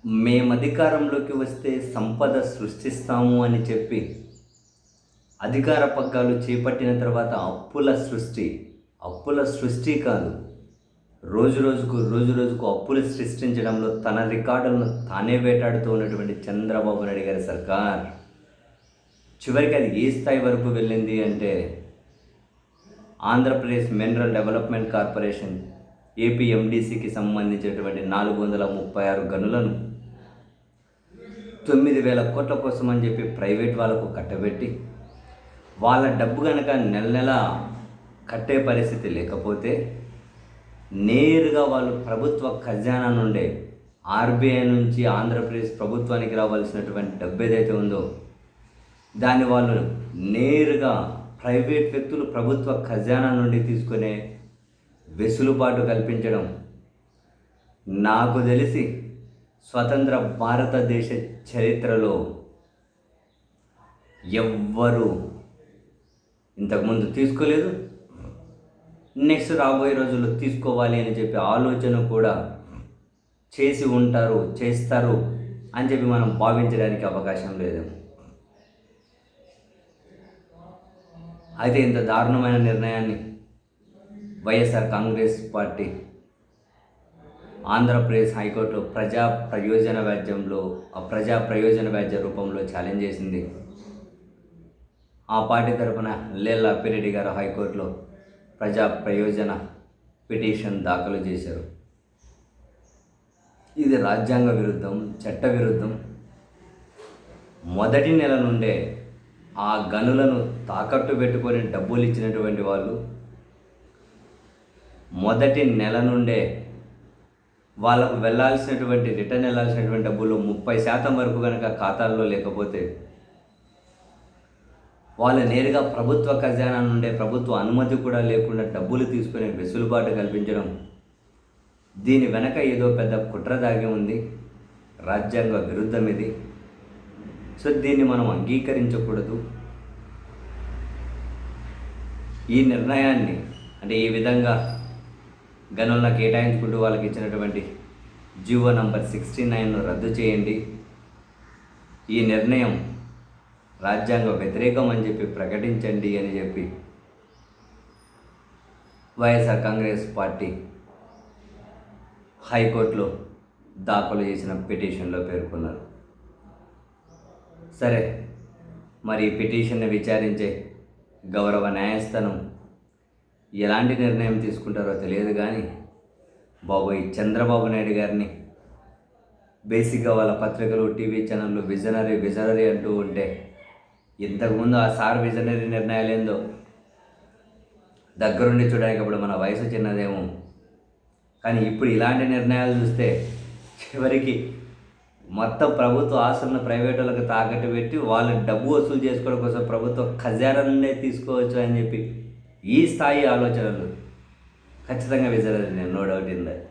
మేము అధికారంలోకి వస్తే సంపద సృష్టిస్తాము అని చెప్పి అధికార పగ్గాలు చేపట్టిన తర్వాత అప్పుల సృష్టి కాదు, రోజు రోజుకు అప్పులు సృష్టించడంలో తన రికార్డులను తానే వేటాడుతూ ఉన్నటువంటి చంద్రబాబు నాయుడు గారి సర్కార్ చివరికి అది ఏ స్థాయి వరకు వెళ్ళింది అంటే ఆంధ్రప్రదేశ్ మినరల్ డెవలప్మెంట్ కార్పొరేషన్ ఏపీఎండిసికి సంబంధించినటువంటి 436 గనులను 9,000 కోట్ల కోసం అని చెప్పి ప్రైవేట్ వాళ్ళకు కట్టబెట్టి వాళ్ళ డబ్బు కనుక నెల నెల కట్టే పరిస్థితి లేకపోతే నేరుగా వాళ్ళు ప్రభుత్వ ఖజానా నుండే ఆర్బీఐ నుంచి ఆంధ్రప్రదేశ్ ప్రభుత్వానికి రావాల్సినటువంటి డబ్బు ఏదైతే ఉందో దాన్ని వాళ్ళు నేరుగా ప్రైవేట్ వ్యక్తులు ప్రభుత్వ ఖజానా నుండి తీసుకునే వెసులుబాటు కల్పించడం నాకు తెలిసి స్వతంత్ర భారతదేశ చరిత్రలో ఎవ్వరూ ఇంతకుముందు తీసుకోలేదు, నెక్స్ట్ రాబోయే రోజుల్లో తీసుకోవాలి అని చెప్పి ఆలోచన కూడా చేస్తారు అని చెప్పి మనం భావించడానికి అవకాశం లేదు. అయితే ఇంత దారుణమైన నిర్ణయాన్ని వైఎస్ఆర్ కాంగ్రెస్ పార్టీ ఆంధ్రప్రదేశ్ హైకోర్టులో ప్రజా ప్రయోజన వ్యాజ్య రూపంలో ఛాలెంజ్ చేసింది. ఆ పార్టీ తరఫున లేళ్ల అప్పిరెడ్డి గారు హైకోర్టులో ప్రజా ప్రయోజన పిటిషన్ దాఖలు చేశారు. ఇది రాజ్యాంగ విరుద్ధం, చట్ట విరుద్ధం. మొదటి నెల నుండే ఆ గనులను తాకట్టు పెట్టుకొని డబ్బులు ఇచ్చినటువంటి వాళ్ళు మొదటి నెల నుండే వాళ్ళకు రిటర్న్ వెళ్ళాల్సినటువంటి డబ్బులు 30% వరకు కనుక ఖాతాల్లో లేకపోతే వాళ్ళు నేరుగా ప్రభుత్వ ఖజానా నుండే ప్రభుత్వ అనుమతి కూడా లేకుండా డబ్బులు తీసుకునే వెసులుబాటు కల్పించడం, దీని వెనక ఏదో పెద్ద కుట్ర దాగి ఉంది, రాజ్యాంగ విరుద్ధం ఇది. సో దీన్ని మనం అంగీకరించకూడదు. ఈ నిర్ణయాన్ని అంటే ఈ విధంగా గనులను కేటాయించుకుంటూ వాళ్ళకి ఇచ్చినటువంటి జీవో నంబర్ 69ను రద్దు చేయండి. ఈ నిర్ణయం రాజ్యాంగ వ్యతిరేకం అని చెప్పి ప్రకటించండి అని చెప్పి వైఎస్ఆర్ కాంగ్రెస్ పార్టీ హైకోర్టులో దాఖలు చేసిన పిటిషన్లో పేర్కొన్నారు. సరే, మరి ఈ పిటిషన్ని విచారించే గౌరవ న్యాయస్థానం ఎలాంటి నిర్ణయం తీసుకుంటారో తెలియదు, కానీ బాబోయ్ చంద్రబాబు నాయుడు గారిని బేసిక్గా వాళ్ళ పత్రికలు, టీవీ ఛానళ్ళు విజనరీ అంటూ ఉంటే, ఇంతకుముందు ఆ సార్ విజనరీ నిర్ణయాలు ఏందో దగ్గరుండి చూడడానికి అప్పుడు మన వయసు చిన్నదేమో, కానీ ఇప్పుడు ఇలాంటి నిర్ణయాలు చూస్తే చివరికి మొత్తం ప్రభుత్వ ఆస్తులను ప్రైవేట్ వాళ్ళకి తాకట్టు పెట్టి వాళ్ళ డబ్బు వసూలు చేసుకోవడం కోసం ప్రభుత్వ ఖజానా నుండే తీసుకోవచ్చు అని చెప్పి ఈ స్థాయి ఆలోచనలు ఖచ్చితంగా visionary, no doubt in that.